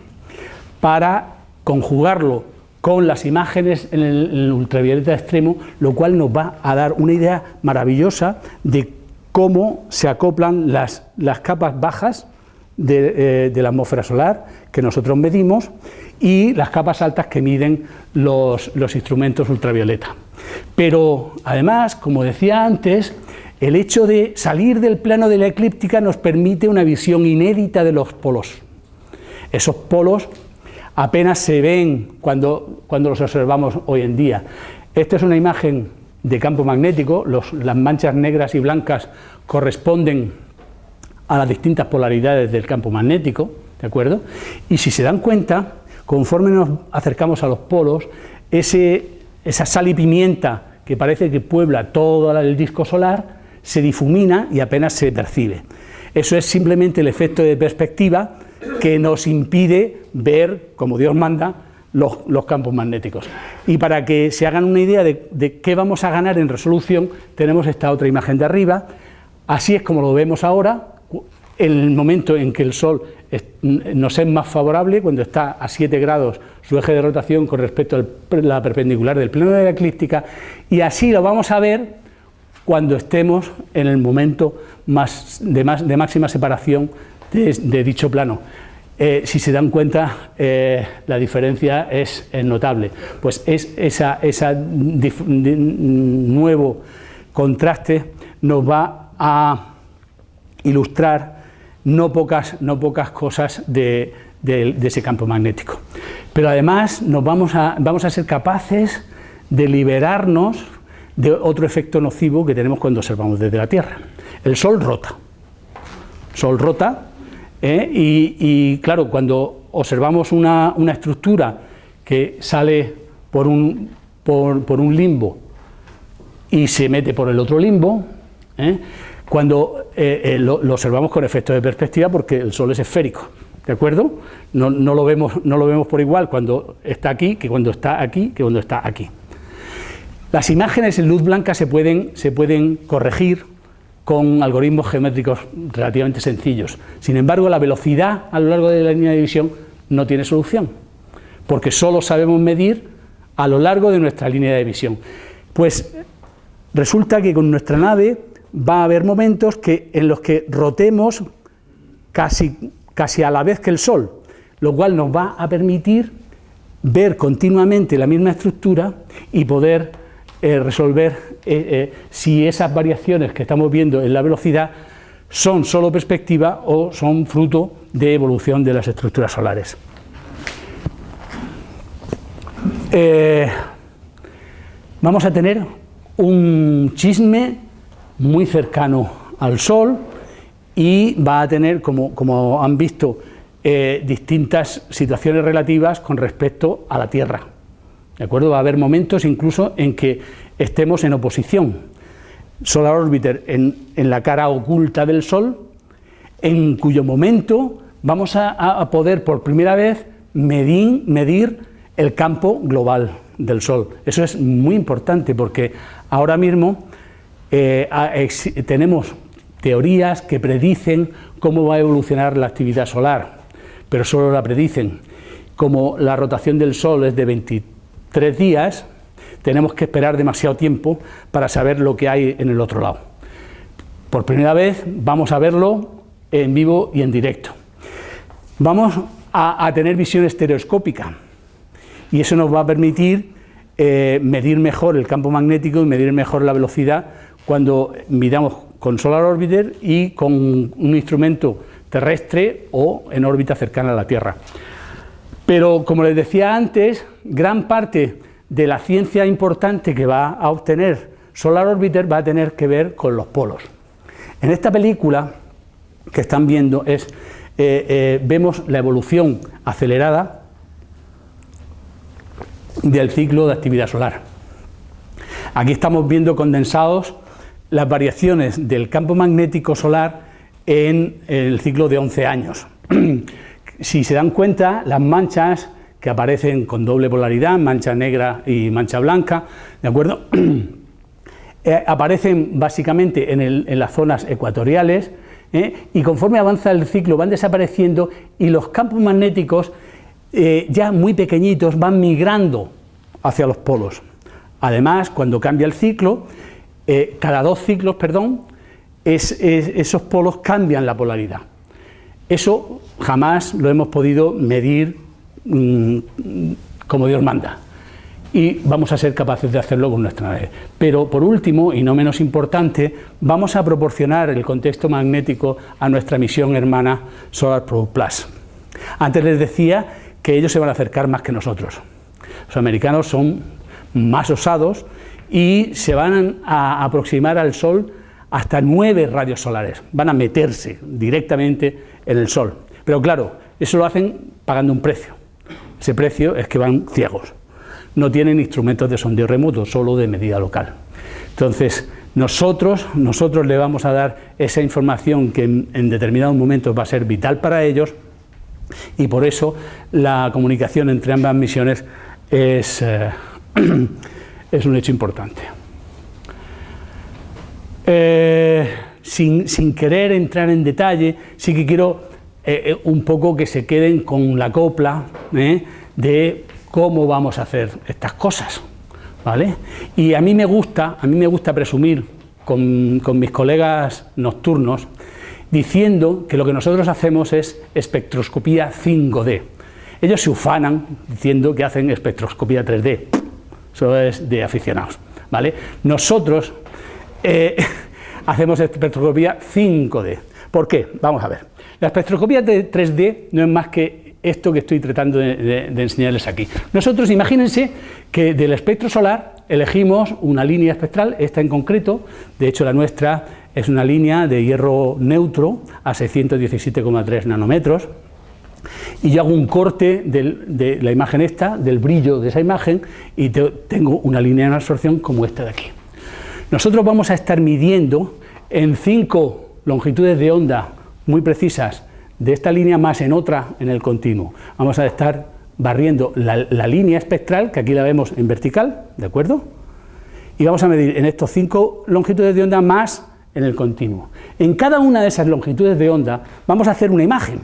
para conjugarlo con las imágenes en el ultravioleta extremo, lo cual nos va a dar una idea maravillosa de cómo se acoplan las capas bajas de la atmósfera solar que nosotros medimos y las capas altas que miden los instrumentos ultravioleta. Pero además, como decía antes, el hecho de salir del plano de la eclíptica nos permite una visión inédita de los polos. Esos polos apenas se ven cuando los observamos hoy en día. Esta es una imagen de campo magnético, las manchas negras y blancas corresponden a las distintas polaridades del campo magnético, ¿de acuerdo? Y si se dan cuenta, conforme nos acercamos a los polos, esa sal y pimienta que parece que puebla todo el disco solar se difumina y apenas se percibe. Eso es simplemente el efecto de perspectiva que nos impide ver, como Dios manda, los campos magnéticos. Y para que se hagan una idea de qué vamos a ganar en resolución, tenemos esta otra imagen de arriba. Así es como lo vemos ahora, en el momento en que el Sol nos es más favorable, cuando está a 7 grados su eje de rotación con respecto a la perpendicular del plano de la eclíptica, y así lo vamos a ver cuando estemos en el momento de máxima separación de dicho plano. Si se dan cuenta, la diferencia es notable, pues es ese nuevo contraste nos va a ilustrar no pocas cosas de ese campo magnético. Pero además vamos a ser capaces de liberarnos de otro efecto nocivo que tenemos cuando observamos desde la Tierra. El Sol rota. Y claro, cuando observamos una estructura que sale por un limbo y se mete por el otro limbo, cuando lo observamos con efecto de perspectiva, porque el Sol es esférico, ¿de acuerdo? No lo vemos por igual cuando está aquí que cuando está aquí que cuando está aquí. Las imágenes en luz blanca se pueden corregir con algoritmos geométricos relativamente sencillos. Sin embargo, la velocidad a lo largo de la línea de visión no tiene solución, porque solo sabemos medir a lo largo de nuestra línea de visión. Pues resulta que con nuestra nave va a haber momentos en los que rotemos casi a la vez que el Sol, lo cual nos va a permitir ver continuamente la misma estructura y poder resolver si esas variaciones que estamos viendo en la velocidad son solo perspectiva o son fruto de evolución de las estructuras solares. Vamos a tener un chisme muy cercano al Sol y va a tener, como han visto, distintas situaciones relativas con respecto a la Tierra. ¿De acuerdo? Va a haber momentos incluso en que estemos en oposición. Solar Orbiter en la cara oculta del Sol, en cuyo momento vamos a poder por primera vez medir el campo global del Sol. Eso es muy importante porque ahora mismo tenemos teorías que predicen cómo va a evolucionar la actividad solar, pero solo la predicen. Como la rotación del Sol es de 23 días, tenemos que esperar demasiado tiempo para saber lo que hay en el otro lado. Por primera vez vamos a verlo en vivo y en directo. Vamos a tener visión estereoscópica y eso nos va a permitir medir mejor el campo magnético y medir mejor la velocidad cuando midamos con Solar Orbiter y con un instrumento terrestre o en órbita cercana a la Tierra. Pero, como les decía antes, gran parte de la ciencia importante que va a obtener Solar Orbiter va a tener que ver con los polos. En esta película que están viendo vemos la evolución acelerada del ciclo de actividad solar. Aquí estamos viendo condensados las variaciones del campo magnético solar en el ciclo de 11 años. Si se dan cuenta, las manchas que aparecen con doble polaridad, mancha negra y mancha blanca, ¿de acuerdo? Aparecen básicamente en las zonas ecuatoriales, y conforme avanza el ciclo van desapareciendo y los campos magnéticos ya muy pequeñitos van migrando hacia los polos. Además, cuando cambia el ciclo, cada 2 ciclos, esos polos cambian la polaridad. Eso jamás lo hemos podido medir como Dios manda. Y vamos a ser capaces de hacerlo con nuestra nave. Pero por último, y no menos importante, vamos a proporcionar el contexto magnético a nuestra misión hermana Solar Probe Plus. Antes les decía que ellos se van a acercar más que nosotros. Los americanos son más osados y se van a aproximar al Sol hasta 9 radios solares. Van a meterse directamente en el Sol. Pero claro, eso lo hacen pagando un precio. Ese precio es que van ciegos. No tienen instrumentos de sondeo remoto, solo de medida local. Entonces, nosotros le vamos a dar esa información que en determinados momentos va a ser vital para ellos, y por eso la comunicación entre ambas misiones es un hecho importante. Sin querer entrar en detalle, sí que quiero un poco que se queden con la copla de cómo vamos a hacer estas cosas, ¿vale? Y a mí me gusta presumir con mis colegas nocturnos diciendo que lo que nosotros hacemos es espectroscopía 5D. Ellos se ufanan diciendo que hacen espectroscopía 3D. Eso es de aficionados, ¿vale? Nosotros hacemos espectroscopía 5D. ¿Por qué? Vamos a ver. La espectroscopía de 3D no es más que esto que estoy tratando de enseñarles aquí. Nosotros, imagínense que del espectro solar elegimos una línea espectral, esta en concreto, de hecho la nuestra es una línea de hierro neutro a 617,3 nanómetros, y yo hago un corte de la imagen esta, del brillo de esa imagen, y tengo una línea de absorción como esta de aquí. Nosotros vamos a estar midiendo en 5 longitudes de onda muy precisas de esta línea más en otra en el continuo. Vamos a estar barriendo la línea espectral, que aquí la vemos en vertical, ¿de acuerdo? Y vamos a medir en estos 5 longitudes de onda más en el continuo. En cada una de esas longitudes de onda vamos a hacer una imagen,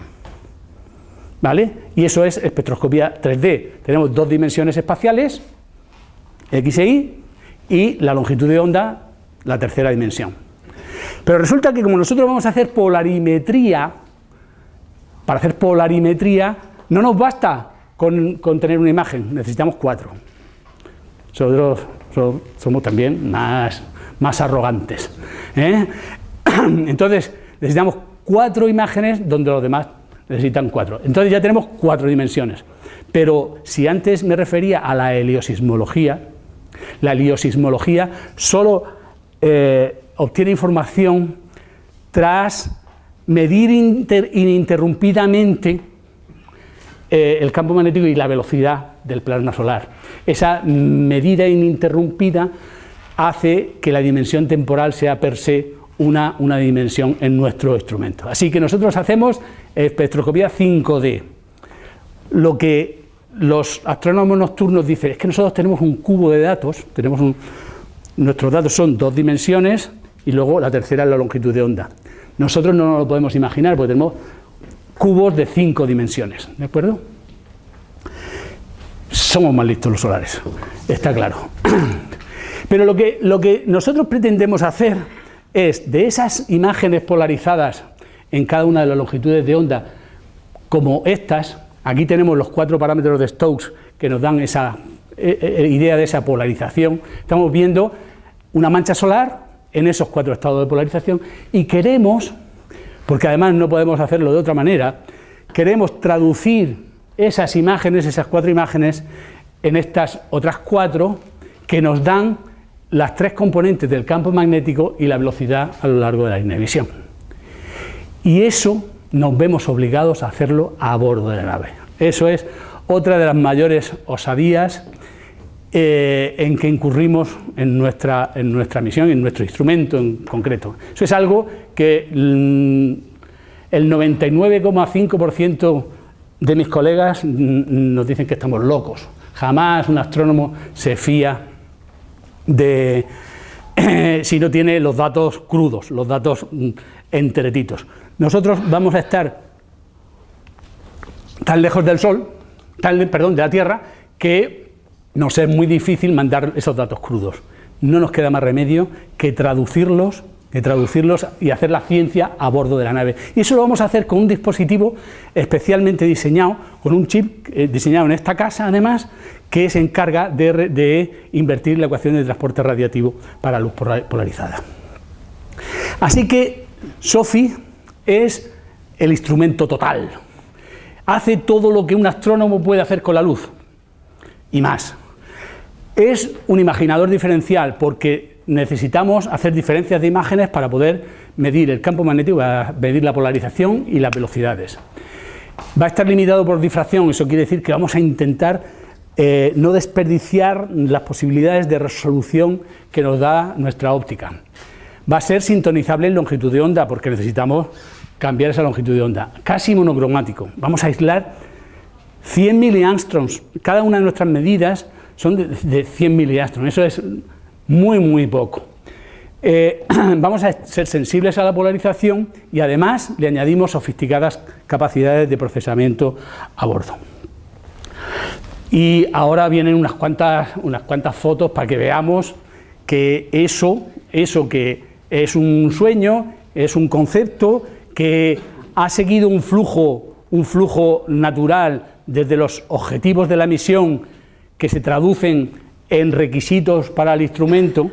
¿vale? Y eso es espectroscopía 3D. Tenemos 2 dimensiones espaciales, X e Y, y la longitud de onda, la tercera dimensión. Pero resulta que como nosotros vamos a hacer polarimetría, para hacer polarimetría no nos basta con tener una imagen, necesitamos 4. Nosotros somos también más arrogantes, Entonces necesitamos 4 imágenes donde los demás necesitan 4. Entonces ya tenemos 4 dimensiones. Pero si antes me refería a la heliosismología, La heliosismología solo obtiene información tras medir ininterrumpidamente el campo magnético y la velocidad del plasma solar. Esa medida ininterrumpida hace que la dimensión temporal sea per se una dimensión en nuestro instrumento. Así que nosotros hacemos espectroscopía 5D. Lo que los astrónomos nocturnos dicen es que nosotros tenemos un cubo de datos, nuestros datos son 2 dimensiones y luego la tercera es la longitud de onda. Nosotros no nos lo podemos imaginar porque tenemos cubos de 5 dimensiones, ¿de acuerdo? Somos más listos los solares, está claro. Pero lo que nosotros pretendemos hacer es, de esas imágenes polarizadas en cada una de las longitudes de onda, como estas, aquí tenemos los 4 parámetros de Stokes que nos dan esa idea de esa polarización. Estamos viendo una mancha solar en esos 4 estados de polarización y queremos, porque además no podemos hacerlo de otra manera, queremos traducir esas imágenes, esas 4 imágenes, en estas otras 4 que nos dan las 3 componentes del campo magnético y la velocidad a lo largo de la línea de visión. Y eso nos vemos obligados a hacerlo a bordo de la nave. Eso es otra de las mayores osadías en que incurrimos en nuestra misión, en nuestro instrumento en concreto. Eso es algo que el 99,5% de mis colegas nos dicen que estamos locos. Jamás un astrónomo se fía si no tiene los datos crudos, los datos enteretitos. Nosotros vamos a estar tan lejos del Sol, de la Tierra, que nos es muy difícil mandar esos datos crudos. No nos queda más remedio que traducirlos y hacer la ciencia a bordo de la nave. Y eso lo vamos a hacer con un dispositivo especialmente diseñado, con un chip diseñado en esta casa, además, que se encarga de invertir la ecuación de transporte radiativo para luz polarizada. Así que SOFI es el instrumento total. Hace todo lo que un astrónomo puede hacer con la luz y más. Es un imaginador diferencial porque necesitamos hacer diferencias de imágenes para poder medir el campo magnético, para medir la polarización y las velocidades. Va a estar limitado por difracción, eso quiere decir que vamos a intentar no desperdiciar las posibilidades de resolución que nos da nuestra óptica. Va a ser sintonizable en longitud de onda porque necesitamos cambiar esa longitud de onda. Casi monocromático. Vamos a aislar 100 miliangstroms. Cada una de nuestras medidas son de 100 miliangstroms. Eso es muy poco. Vamos a ser sensibles a la polarización y además le añadimos sofisticadas capacidades de procesamiento a bordo. Y ahora vienen unas cuantas fotos para que veamos que eso que es un sueño, es un concepto que ha seguido un flujo natural desde los objetivos de la misión que se traducen en requisitos para el instrumento,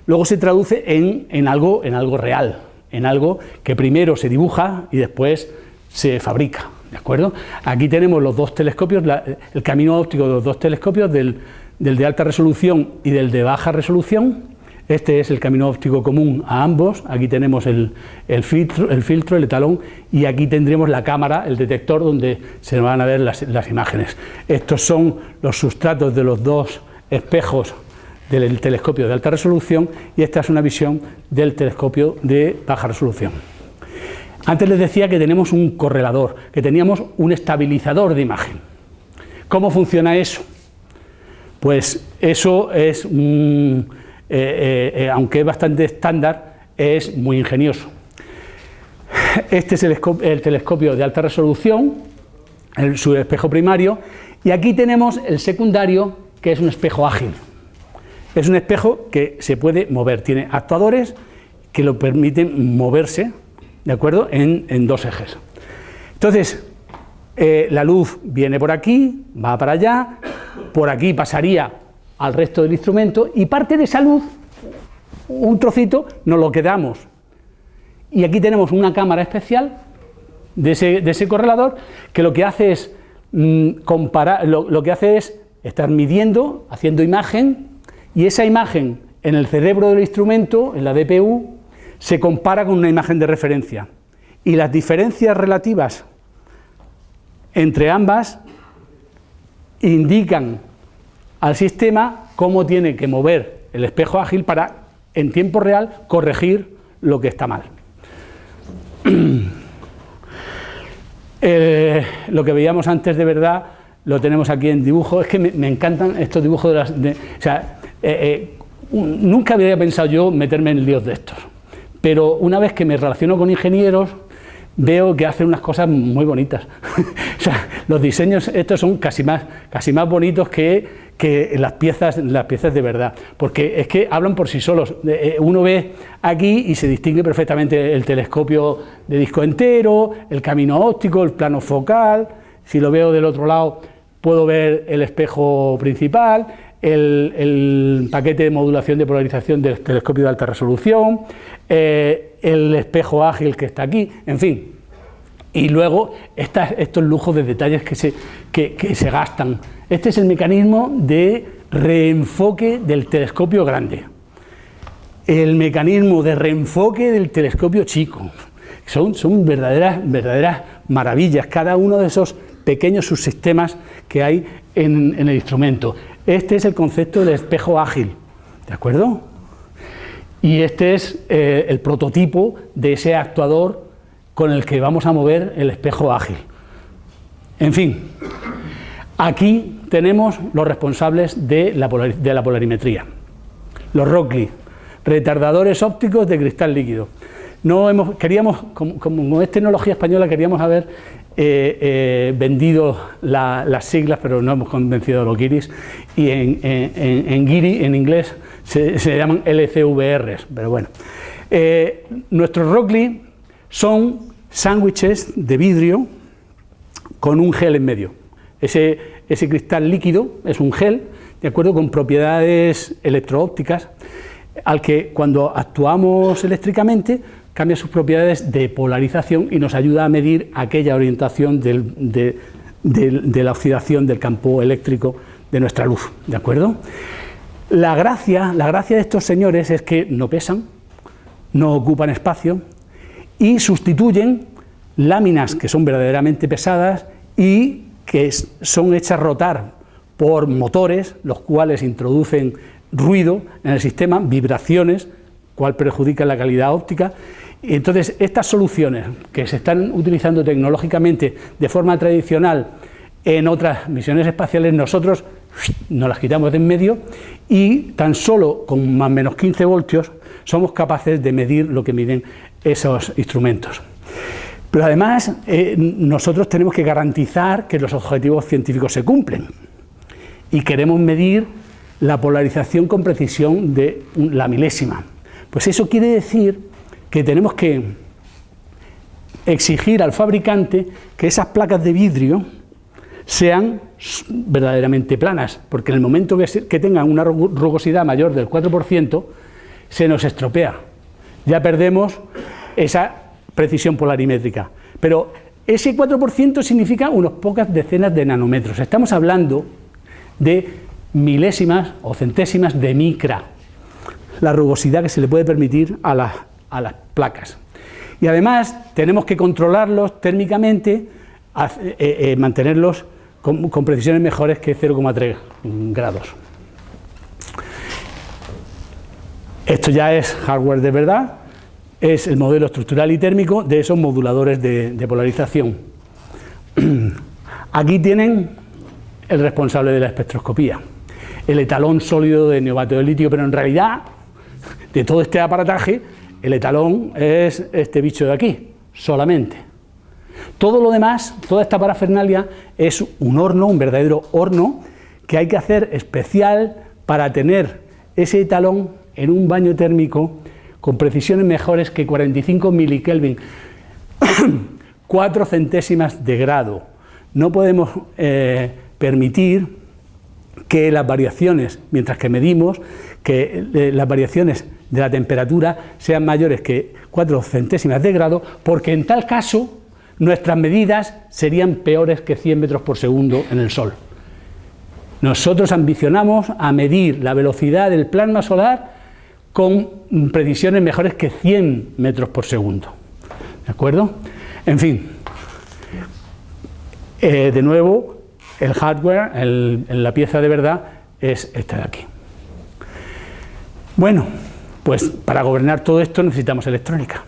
luego se traduce en algo real, en algo que primero se dibuja y después se fabrica, ¿de acuerdo? Aquí tenemos los 2 telescopios, el camino óptico de los 2 telescopios, del de alta resolución y del de baja resolución. Este es el camino óptico común a ambos. Aquí tenemos el filtro, el etalón, y aquí tendremos la cámara, el detector, donde se van a ver las imágenes. Estos son los sustratos de los 2 espejos del telescopio de alta resolución y esta es una visión del telescopio de baja resolución. Antes les decía que tenemos un correlador, que teníamos un estabilizador de imagen. ¿Cómo funciona eso? Pues eso es aunque es bastante estándar, es muy ingenioso. Este es el telescopio de alta resolución, su espejo primario, y aquí tenemos el secundario, que es un espejo ágil. Es un espejo que se puede mover, tiene actuadores que lo permiten moverse, ¿de acuerdo?, en 2 ejes. Entonces, la luz viene por aquí, va para allá, por aquí pasaría al resto del instrumento y parte de esa luz, un trocito, nos lo quedamos. Y aquí tenemos una cámara especial de ese correlador que lo que hace es comparar, lo que hace es estar midiendo, haciendo imagen y esa imagen en el cerebro del instrumento, en la DPU, se compara con una imagen de referencia, y las diferencias relativas entre ambas indican al sistema cómo tiene que mover el espejo ágil para, en tiempo real, corregir lo que está mal. Lo que veíamos antes, de verdad, lo tenemos aquí en dibujo. Es que me encantan estos dibujos nunca había pensado yo meterme en líos de estos, pero una vez que me relaciono con ingenieros, veo que hacen unas cosas muy bonitas. O sea, los diseños estos son casi más bonitos que las piezas de verdad, porque es que hablan por sí solos. Uno ve aquí y se distingue perfectamente el telescopio de disco entero, el camino óptico, el plano focal. Si lo veo del otro lado, puedo ver el espejo principal, el paquete de modulación de polarización del telescopio de alta resolución, el espejo ágil que está aquí, en fin. Y luego estos lujos de detalles que se gastan. Este es el mecanismo de reenfoque del telescopio grande, el mecanismo de reenfoque del telescopio chico. Son verdaderas maravillas, cada uno de esos pequeños subsistemas que hay en el instrumento. Este es el concepto del espejo ágil, ¿de acuerdo? Y este es el prototipo de ese actuador con el que vamos a mover el espejo ágil. En fin, aquí tenemos los responsables de la polarimetría, los Rockley, retardadores ópticos de cristal líquido. Como es tecnología española, queríamos haber vendido las siglas, pero no hemos convencido a los guiris, y en guiri, en inglés, se llaman LCVRs, pero bueno. Nuestros Rockley son sándwiches de vidrio con un gel en medio. Ese cristal líquido es un gel, de acuerdo, con propiedades electroópticas, al que cuando actuamos eléctricamente cambia sus propiedades de polarización y nos ayuda a medir aquella orientación de la oxidación del campo eléctrico de nuestra luz, ¿de acuerdo? La gracia de estos señores es que no pesan, no ocupan espacio y sustituyen láminas que son verdaderamente pesadas y que son hechas rotar por motores, los cuales introducen ruido en el sistema, vibraciones, cual perjudica la calidad óptica. Y entonces, estas soluciones que se están utilizando tecnológicamente de forma tradicional en otras misiones espaciales, nosotros nos las quitamos de en medio y tan solo con más o menos 15 voltios somos capaces de medir lo que miden esos instrumentos. Pero además, nosotros tenemos que garantizar que los objetivos científicos se cumplen y queremos medir la polarización con precisión de la milésima. Pues eso quiere decir que tenemos que exigir al fabricante que esas placas de vidrio sean verdaderamente planas, porque en el momento que tengan una rugosidad mayor del 4%, se nos estropea. Ya perdemos esa precisión polarimétrica. Pero ese 4% significa unas pocas decenas de nanómetros. Estamos hablando de milésimas o centésimas de micra, la rugosidad que se le puede permitir a las placas. Y además tenemos que controlarlos térmicamente, mantenerlos con precisiones mejores que 0,3 grados. Esto ya es hardware de verdad, es el modelo estructural y térmico de esos moduladores de polarización. Aquí tienen el responsable de la espectroscopía, el etalón sólido de neobatio de litio, pero en realidad, de todo este aparataje, el etalón es este bicho de aquí, solamente. Todo lo demás, toda esta parafernalia, es un horno, un verdadero horno, que hay que hacer especial para tener ese etalón en un baño térmico con precisiones mejores que 45 milikelvin, 4 centésimas de grado. No podemos permitir que las variaciones, mientras que medimos, que las variaciones de la temperatura sean mayores que 4 centésimas de grado, porque en tal caso nuestras medidas serían peores que 100 metros por segundo en el Sol. Nosotros ambicionamos a medir la velocidad del plasma solar con precisiones mejores que 100 metros por segundo. ¿De acuerdo? En fin, de nuevo, el hardware, la pieza de verdad, es esta de aquí. Bueno, pues para gobernar todo esto necesitamos electrónica.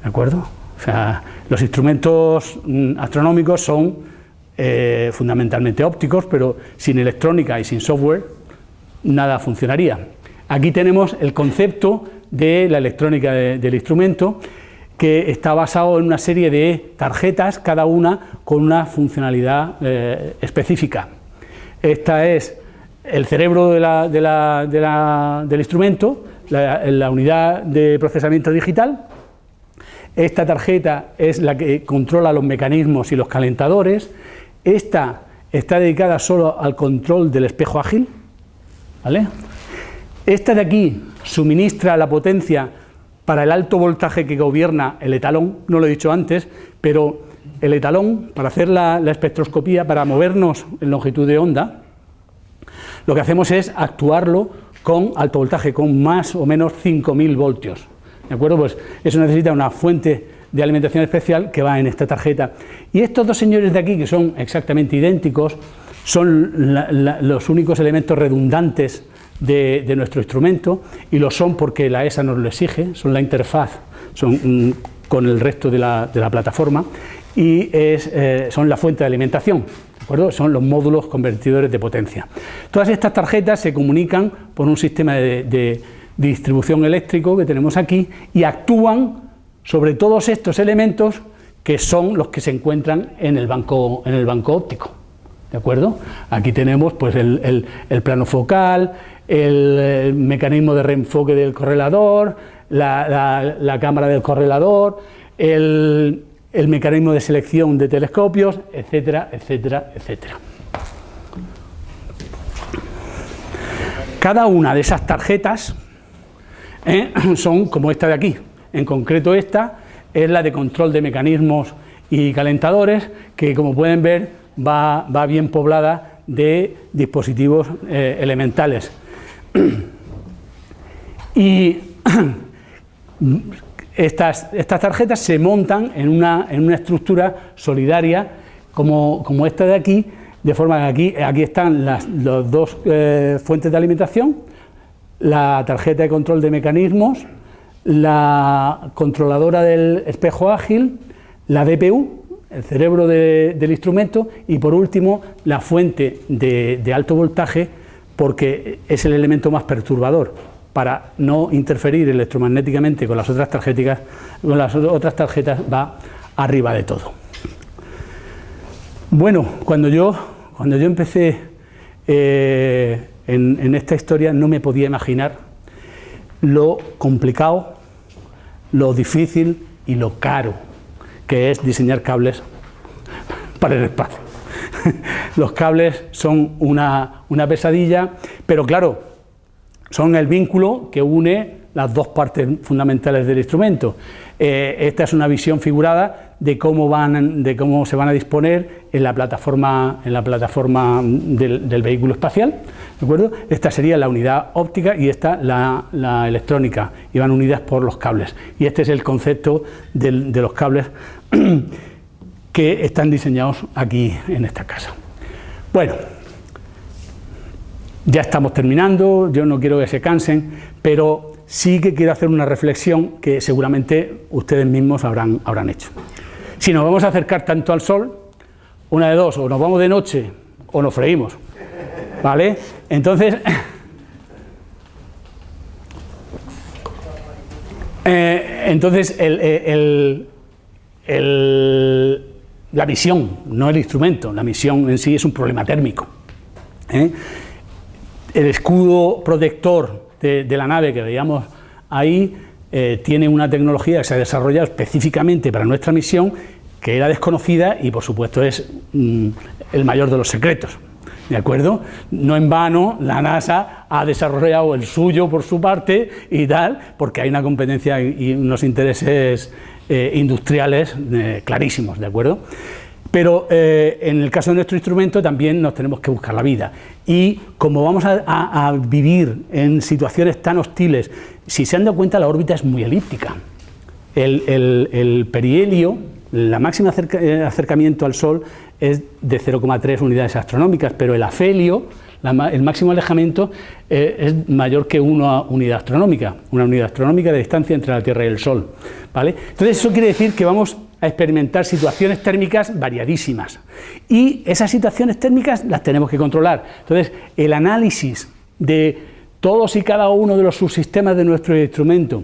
¿De acuerdo? O sea, los instrumentos astronómicos son fundamentalmente ópticos, pero sin electrónica y sin software nada funcionaría. Aquí tenemos el concepto de la electrónica del instrumento, que está basado en una serie de tarjetas, cada una con una funcionalidad específica. Esta es el cerebro del instrumento, la unidad de procesamiento digital. Esta tarjeta es la que controla los mecanismos y los calentadores. Esta está dedicada solo al control del espejo ágil, ¿vale? Esta de aquí suministra la potencia para el alto voltaje que gobierna el etalón, no lo he dicho antes, pero el etalón, para hacer la espectroscopía, para movernos en longitud de onda, lo que hacemos es actuarlo con alto voltaje, con más o menos 5.000 voltios. ¿De acuerdo? Pues eso necesita una fuente de alimentación especial que va en esta tarjeta. Y estos dos señores de aquí, que son exactamente idénticos, son los únicos elementos redundantes de nuestro instrumento, y lo son porque la ESA nos lo exige, son la interfaz con el resto de la plataforma, y son la fuente de alimentación, ¿de acuerdo? Son los módulos convertidores de potencia. Todas estas tarjetas se comunican por un sistema de distribución eléctrico que tenemos aquí y actúan sobre todos estos elementos que son los que se encuentran en el banco óptico. ¿De acuerdo? Aquí tenemos pues el plano focal, el mecanismo de reenfoque del correlador, la cámara del correlador, el mecanismo de selección de telescopios, etcétera, etcétera, etcétera. Cada una de esas tarjetas son como esta de aquí. En concreto esta es la de control de mecanismos y calentadores, que como pueden ver va bien poblada de dispositivos elementales. Y estas tarjetas se montan en una estructura solidaria como esta de aquí, de forma que aquí están las dos fuentes de alimentación, la tarjeta de control de mecanismos, la controladora del espejo ágil, la DPU, el cerebro del instrumento, y por último la fuente de alto voltaje, porque es el elemento más perturbador para no interferir electromagnéticamente con las otras tarjetas, va arriba de todo. Bueno, cuando yo empecé en esta historia no me podía imaginar lo complicado, lo difícil y lo caro que es diseñar cables para el espacio. Los cables son una pesadilla, pero claro, son el vínculo que une las dos partes fundamentales del instrumento. Esta es una visión figurada de cómo se van a disponer en la plataforma del vehículo espacial, ¿de acuerdo? Esta sería la unidad óptica y esta la electrónica, y van unidas por los cables. Y este es el concepto de los cables que están diseñados aquí en esta casa. Bueno, ya estamos terminando, yo no quiero que se cansen, pero sí que quiero hacer una reflexión que seguramente ustedes mismos habrán hecho. Si nos vamos a acercar tanto al Sol, una de dos, o nos vamos de noche o nos freímos, ¿vale? Entonces, la misión, no el instrumento, la misión en sí es un problema térmico. El escudo protector de la nave que veíamos ahí tiene una tecnología que se ha desarrollado específicamente para nuestra misión, que era desconocida y por supuesto es el mayor de los secretos, ¿de acuerdo? No en vano la NASA ha desarrollado el suyo por su parte y tal, porque hay una competencia y unos intereses industriales clarísimos, ¿de acuerdo? Pero en el caso de nuestro instrumento también nos tenemos que buscar la vida. Y como vamos a vivir en situaciones tan hostiles, si se han dado cuenta, la órbita es muy elíptica. El perihelio, la máxima acercamiento al Sol es de 0,3 unidades astronómicas, pero el afelio, el máximo alejamiento, es mayor que una unidad astronómica de distancia entre la Tierra y el Sol, ¿vale? Entonces eso quiere decir que vamos a experimentar situaciones térmicas variadísimas, y esas situaciones térmicas las tenemos que controlar. Entonces el análisis de todos y cada uno de los subsistemas de nuestro instrumento,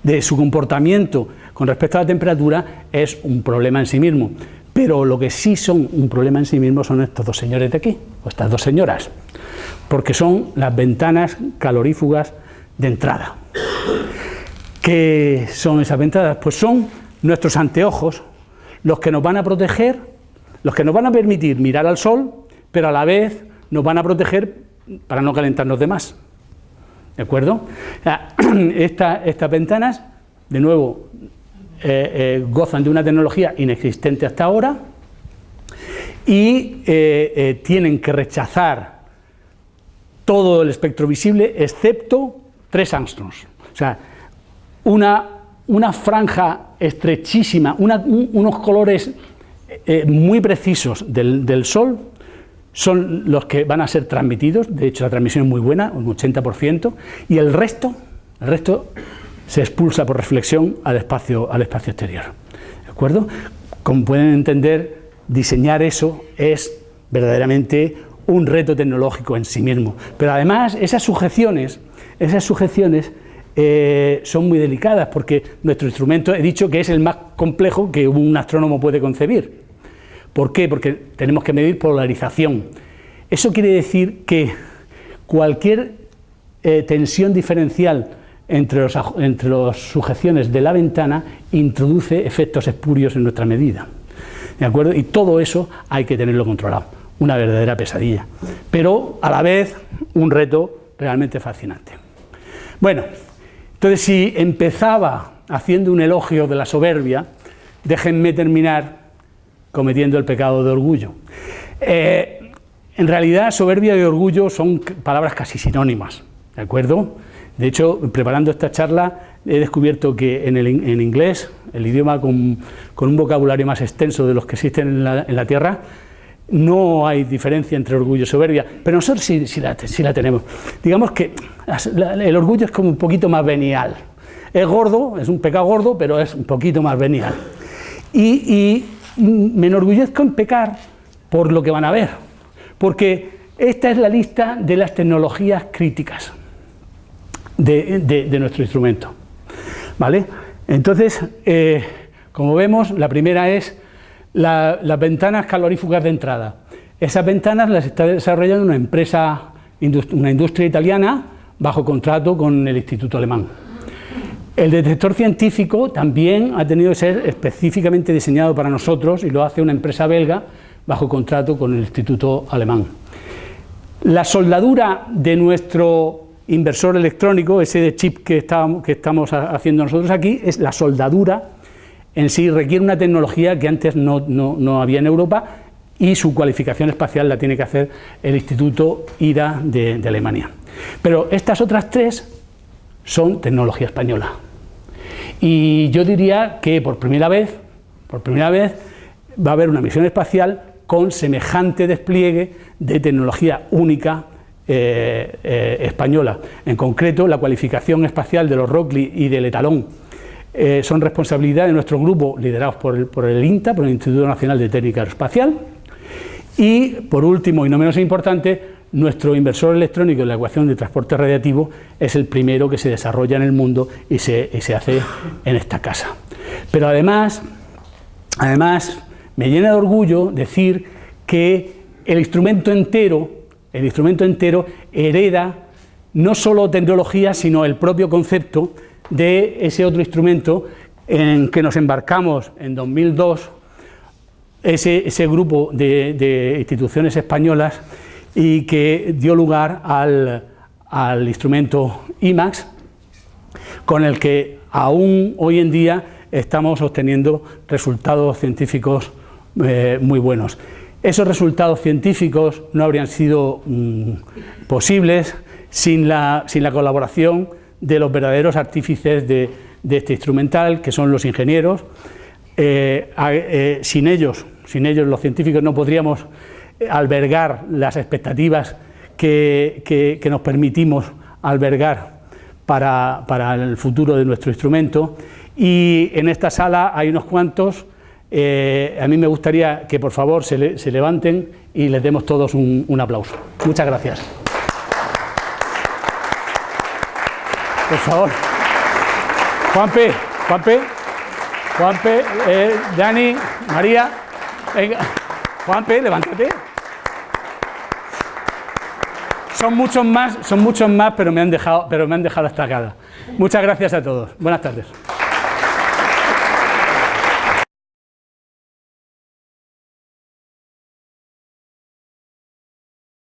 de su comportamiento con respecto a la temperatura, es un problema en sí mismo. Pero lo que sí son un problema en sí mismo son estos dos señores de aquí, o estas dos señoras, porque son las ventanas calorífugas de entrada. ¿Qué son esas ventanas? Pues son nuestros anteojos, los que nos van a proteger, los que nos van a permitir mirar al Sol, pero a la vez nos van a proteger para no calentarnos de más. ¿De acuerdo? Estas ventanas, de nuevo, gozan de una tecnología inexistente hasta ahora y tienen que rechazar todo el espectro visible excepto 3 angstroms. O sea, una franja estrechísima, unos colores muy precisos del Sol son los que van a ser transmitidos. De hecho, la transmisión es muy buena, un 80%, y el resto se expulsa por reflexión al espacio exterior. ¿De acuerdo? Como pueden entender, diseñar eso es verdaderamente un reto tecnológico en sí mismo. Pero además, esas sujeciones son muy delicadas, porque nuestro instrumento, he dicho que es el más complejo que un astrónomo puede concebir. ¿Por qué? Porque tenemos que medir polarización. Eso quiere decir que cualquier tensión diferencial entre las sujeciones de la ventana introduce efectos espurios en nuestra medida. ¿De acuerdo? Y todo eso hay que tenerlo controlado. Una verdadera pesadilla. Pero a la vez un reto realmente fascinante. Bueno, entonces si empezaba haciendo un elogio de la soberbia, déjenme terminar cometiendo el pecado de orgullo. En realidad, soberbia y orgullo son palabras casi sinónimas, ¿de acuerdo? De hecho, preparando esta charla, he descubierto que en inglés, el idioma con un vocabulario más extenso de los que existen en la Tierra, no hay diferencia entre orgullo y soberbia, pero nosotros sí la tenemos. Digamos que el orgullo es como un poquito más venial. Es gordo, es un pecado gordo, pero es un poquito más venial. Y me enorgullezco en pecar por lo que van a ver, porque esta es la lista de las tecnologías críticas de nuestro instrumento, ¿vale? Entonces, como vemos, la primera es las ventanas calorífugas de entrada. Esas ventanas las está desarrollando una industria italiana bajo contrato con el Instituto Alemán. El detector científico también ha tenido que ser específicamente diseñado para nosotros y lo hace una empresa belga bajo contrato con el Instituto Alemán. La soldadura de nuestro inversor electrónico, ese chip que estamos haciendo nosotros aquí, es la soldadura en sí, requiere una tecnología que antes no había en Europa, y su cualificación espacial la tiene que hacer el Instituto IRA de Alemania. Pero estas otras 3 son tecnología española. Y yo diría que por primera vez va a haber una misión espacial con semejante despliegue de tecnología única española. En concreto, la cualificación espacial de los Rockley y del Etalón son responsabilidad de nuestro grupo, liderados por el INTA, por el Instituto Nacional de Técnica Aeroespacial. Y, por último, y no menos importante, nuestro inversor electrónico en la ecuación de transporte radiativo es el primero que se desarrolla en el mundo y se hace en esta casa. Pero además, me llena de orgullo decir que el instrumento entero hereda no solo tecnología, sino el propio concepto de ese otro instrumento en que nos embarcamos en 2002, ese grupo de instituciones españolas, y que dio lugar al instrumento IMAX, con el que aún hoy en día estamos obteniendo resultados científicos muy buenos. Esos resultados científicos no habrían sido posibles sin la colaboración de los verdaderos artífices de este instrumental, que son los ingenieros. Sin ellos los científicos no podríamos albergar las expectativas que nos permitimos albergar para el futuro de nuestro instrumento. Y en esta sala hay unos cuantos. A mí me gustaría que por favor se levanten y les demos todos un aplauso. Muchas gracias. Por favor. Juanpe, Dani, María, venga. Juanpe, levántate. Son muchos más, pero me han dejado la estacada. Muchas gracias a todos. Buenas tardes.